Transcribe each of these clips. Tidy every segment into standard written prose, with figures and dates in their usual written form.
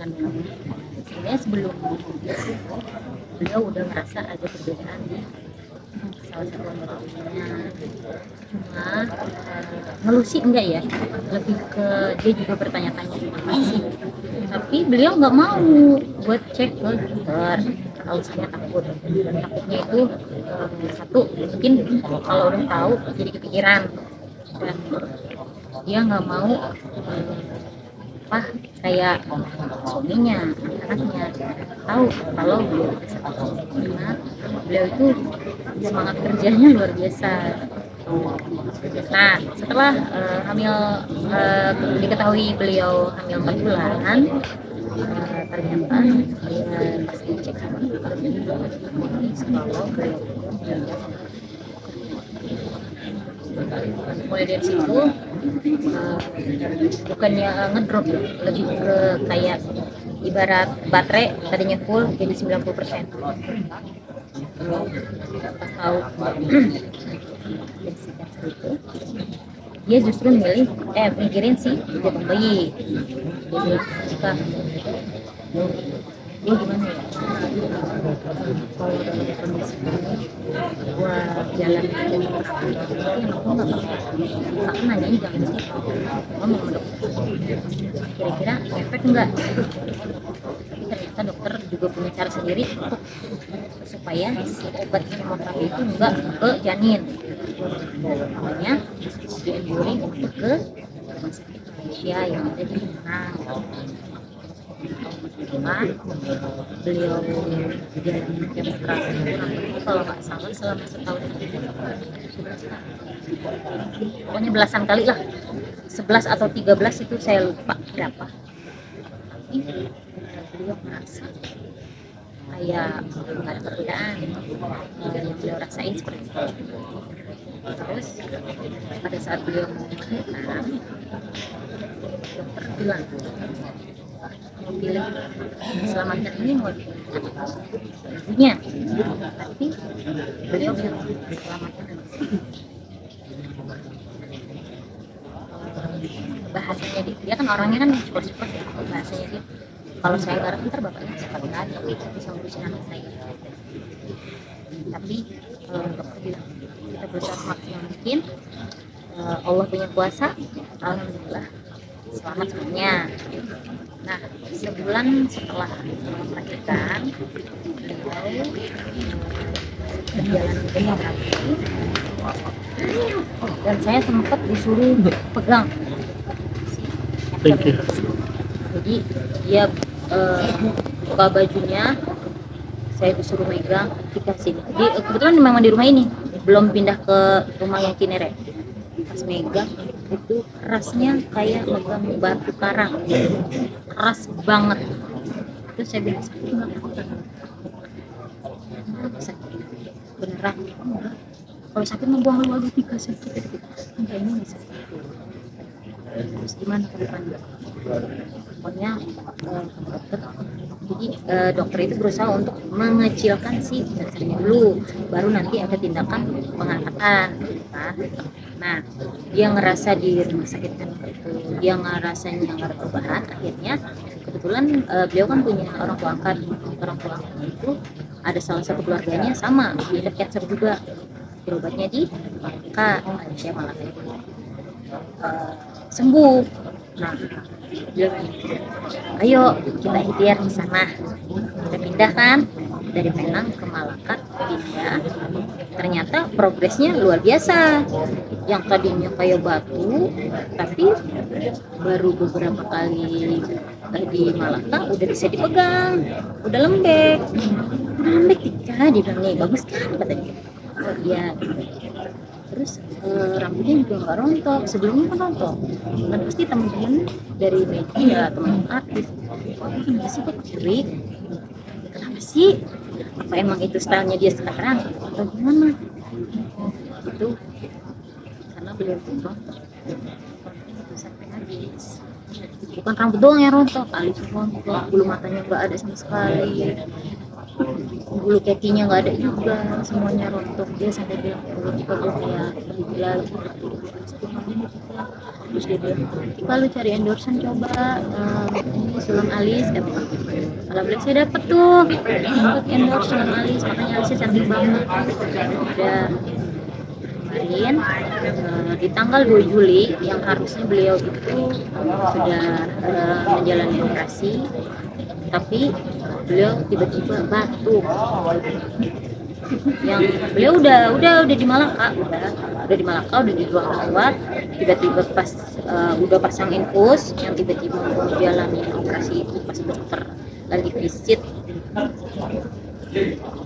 kandungannya. Sebenarnya sebelum beliau udah merasa ada perbedaan di salah satu anggota tubuhnya. Cuma ngeluh sih enggak ya, lebih ke dia juga bertanya-tanya apa sih, tapi beliau nggak mau buat cek ke dokter. Alasannya takut, dan takutnya itu satu mungkin kalau udah tahu jadi kepikiran, dan dia nggak mau apa kayak suaminya, anaknya tahu kalau beliau karena beliau itu semangat kerjanya luar biasa. Nah, setelah diketahui beliau hamil 4 bulan, ternyata pas dicek sama dokter kalau beliau mulai dari situ bukannya ngedrop, lebih ke kayak ibarat baterai tadinya full jadi 90%. Pas tahu itu dia justru mikirin si jabang bayi. Dia bilang dia gimana ya, kalau dalam kondisi ini gua jalan aku nggak nanyain jangan sih ngomong sama dokter kira-kira efek enggak, tapi ternyata dokter juga punya cara sendiri untuk supaya si obat kemoterapi itu enggak ke janin. Makanya dianjurin untuk ke rumah sakit Malaysia yang ada di Penang. Beliau menjalani kemoterapi kalau nggak salah selama setahun, pokoknya belasan kali lah, 11 atau 13 itu saya lupa berapa. Tapi beliau merasa kayak nggak ada perbedaan yang beliau rasain seperti itu. Terus pada saat beliau melahirkan, dokter bilang mau pilih selamatkan ini mau ibunya, tapi beliau bilang selamatkan bahasanya dia kan orangnya kan support ya, bahasanya dia kalau saya garap ntar bapaknya seperti ada bisa ngurusin anak saya, tapi dokter bilang kita berusaha semaksimal mungkin, Allah punya kuasa, alhamdulillah selamat semuanya. Nah, sebulan setelah melahirkan, beliau berjalan kemoterapi dan saya sempat disuruh pegang. Jadi dia buka bajunya, saya disuruh megang, dikasih. Kebetulan memang di rumah ini, belum pindah ke rumah yang Cinere. Pas megang itu kerasnya kayak megang batu karang, keras banget. Terus saya bilang sakit nggak? Sakit beneran? Enggak. Kalau sakit mau buang lu tiga sakit. Enggak, ini nggak sakit. Terus gimana ke depannya? Pokoknya jadi dokter itu berusaha untuk mengecilkan si dasarnya dulu, baru nanti ada tindakan pengangkatan. Nah, dia ngerasa di rumah sakit kan, dia ngerasanya nggak ada perubahan. Akhirnya kebetulan beliau kan punya orang tua angkat itu ada salah satu keluarganya sama ada cancer juga, berobatnya di Malaysia malah sembuh. Nah, dia ayo kita ikhtiar di sana. Kita pindah kan dari Penang ke Malaka, pindah. Ternyata progresnya luar biasa. Yang tadinya kayak batu, tapi baru beberapa kali di Malaka udah bisa dipegang, udah lembek. Ya, dia bilang nih bagus kan katanya. Oh iya. Terus rambutnya juga nggak rontok, sebelumnya kan rontok. Dan pasti teman-teman dari media, teman artis, kenapa sih kok kering? Kenapa sih? Apa emang itu stylenya dia sekarang? Atau gimana? Itu karena beliau tuh rontok sampai habis. Bukan rambut doang yang rontok, alis rontok, bulu matanya nggak ada sama sekali. bulu kakinya nggak ada juga, semuanya rontok. Dia sampai bilang bulu Tika gue kayak gila gitu. Terus dia bilang, Tika lu cari endorsean coba ini sulam alis kan. Alhamdulillah saya dapet endorse sulam alis, makanya alisnya cantik banget. Udah kemarin di tanggal 2 Juli yang harusnya beliau itu sudah menjalani operasi, tapi beliau tiba-tiba batuk. Yang beliau udah di Malaka, udah di Malaka, udah di ruang rawat. Tiba-tiba pas udah pasang infus, yang tiba-tiba mau menjalani operasi itu pas dokter lagi visit,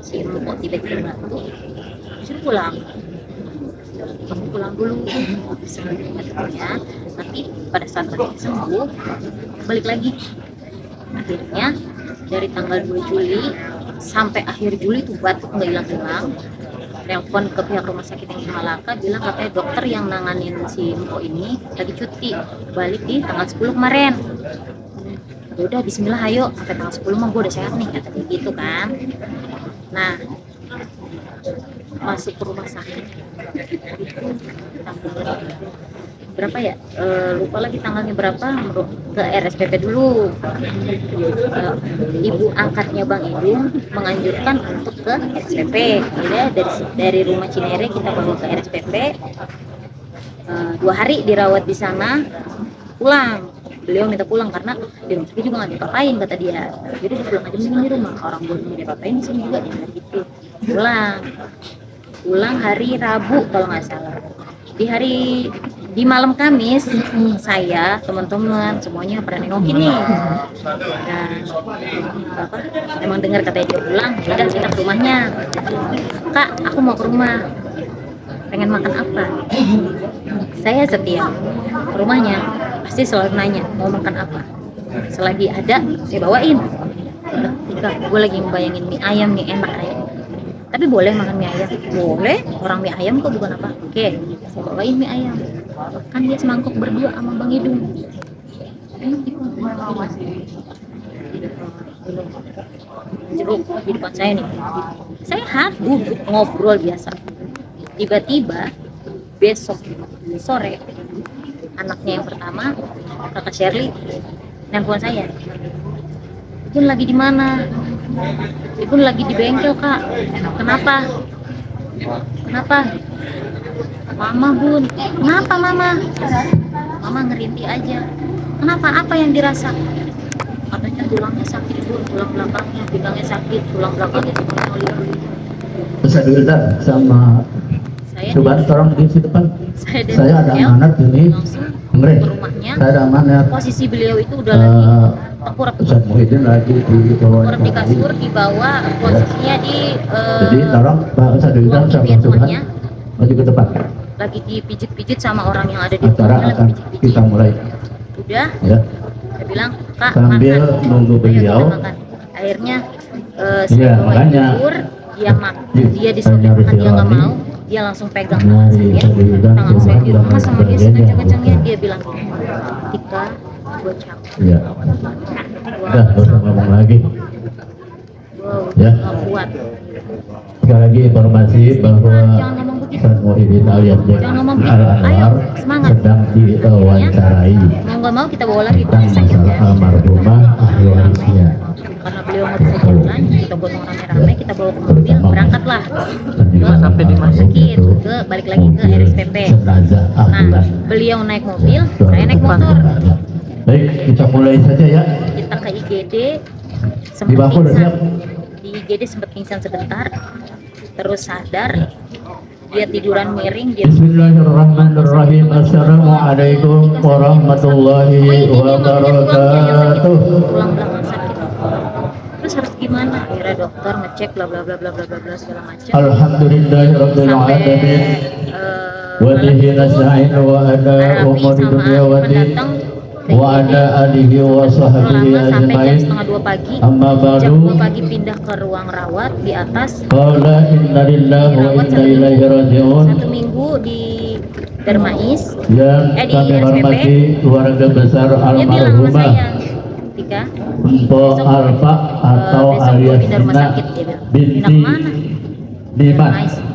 si ibu kok tiba-tiba batuk, disuruh pulang. Kamu pulang dulu sebenarnya, nanti pada saat nanti sembuh balik lagi. Akhirnya dari tanggal 2 Juli sampai akhir Juli tuh batuk nggak hilang-hilang. Telepon ke pihak rumah sakit yang di Malaka, bilang katanya dokter yang nanganin si Mpo ini lagi cuti, balik di tanggal 10 kemarin. Udah bismillah ayo sampai tanggal 10 mah gue udah sehat nih, katanya gitu kan. Nah masuk ke rumah sakit itu tanggal berapa ya, lupa lagi tanggalnya berapa, ke RSPP dulu. Ibu angkatnya Bang Idung menganjurkan untuk ke RSPP. Jadi dari rumah Cinere kita bawa ke RSPP, 2 hari dirawat di sana, pulang. Beliau minta pulang karena di rumah sakit juga nggak diapa-apain kata dia. Jadi dia pulang aja mending di rumah, orang buat mau diapa-apain di sini juga dia gitu. Pulang hari Rabu kalau nggak salah. Di malam Kamis saya teman-teman semuanya pada nengokin nih. Dan emang dengar katanya dia pulang, udah kita ke rumahnya. Kak, aku mau ke rumah. Pengen makan apa? Saya setia ke rumahnya, pasti selalu nanya mau makan apa. Selagi ada saya bawain. Tika, gue lagi ngebayangin mie ayam nih, enak kayak. Tapi boleh makan mie ayam? Boleh, orang mie ayam kok bukan apa. Oke, saya bawain mie ayam. Kan dia semangkuk berdua sama Bang Idung. Jeruk di depan saya nih. Saya duduk ngobrol biasa. Tiba-tiba besok sore anaknya yang pertama, kakak Shirley, nelpon saya. Ibu lagi di mana? Ibu lagi di bengkel, Kak. Kenapa? Mama, Bun. Kenapa, Mama? Mama ngerintih aja. Kenapa? Apa yang dirasa? Katanya tulangnya sakit, Bun. Tulang belakangnya, pinggangnya sakit, tulang belakangnya semuanya oli-oli. Bisa dilihat sama coba tolong di situ depan. Saya ada amanat ini. Ke rumahnya. Saya ada amanat. Posisi beliau itu udah lagi tengkurap. Ustaz Muhyiddin lagi di bawah. Tengkurap di kasur, di bawah, posisinya di jadi tolong Pak Ustaz Dilihat sama Subhan maju ke depan. Lagi dipijit-pijit sama orang yang ada di acara rumahnya, akan kita mulai. Udah Ya. Saya bilang, Kak, sambil makan. nunggu beliau. Makan. Akhirnya saya bawa makanya tidur, dia disuruh makan, dia nggak mau. Dia langsung pegang tangan saya di rumah sama dia sekencang-kencangnya. Dia bilang, Tika, gue capek. Ya. Udah, gak usah ngomong lagi. Ya. Gak kuat. Sekali lagi informasi bahwa Ustaz Muhyiddin alias Al-Anwar sedang diwawancarai mau nggak mau kita bawa lagi tentang masalah almarhumah ahli warisnya. Karena beliau nggak bisa jalan, kita gotong rame-rame, kita bawa ke mobil, berangkatlah sampai di rumah sakit, balik lagi ke RSPP. Nah, beliau naik mobil, saya naik motor. Baik, kita mulai saja ya. Kita ke IGD, sempat pingsan. Di IGD sempat pingsan sebentar, terus sadar. Dia tiduran miring. Bismillahirrahmanirrahim. Assalamualaikum warahmatullahi wabarakatuh. Tulang belakang sakit. Terus harus gimana? Akhirnya dokter ngecek bla bla bla bla bla bla segala macam. Alhamdulillahirabbil alamin. Wa bihi nasta'in wa ala umuri dunya wa din. Wa ala alihi wa sahbihi ajma'in. Amma ba'du. Jam 2 pagi pindah ke ruang rawat di atas. Qala inna lillahi wa inna ilaihi raji'un. 1 minggu di Darmais. Yang kami hormati keluarga besar almarhumah ketika untuk Arfa atau besok gue alias pindah rumah Nina sakit, dia bilang, pindah binti kemana? Diman Nice.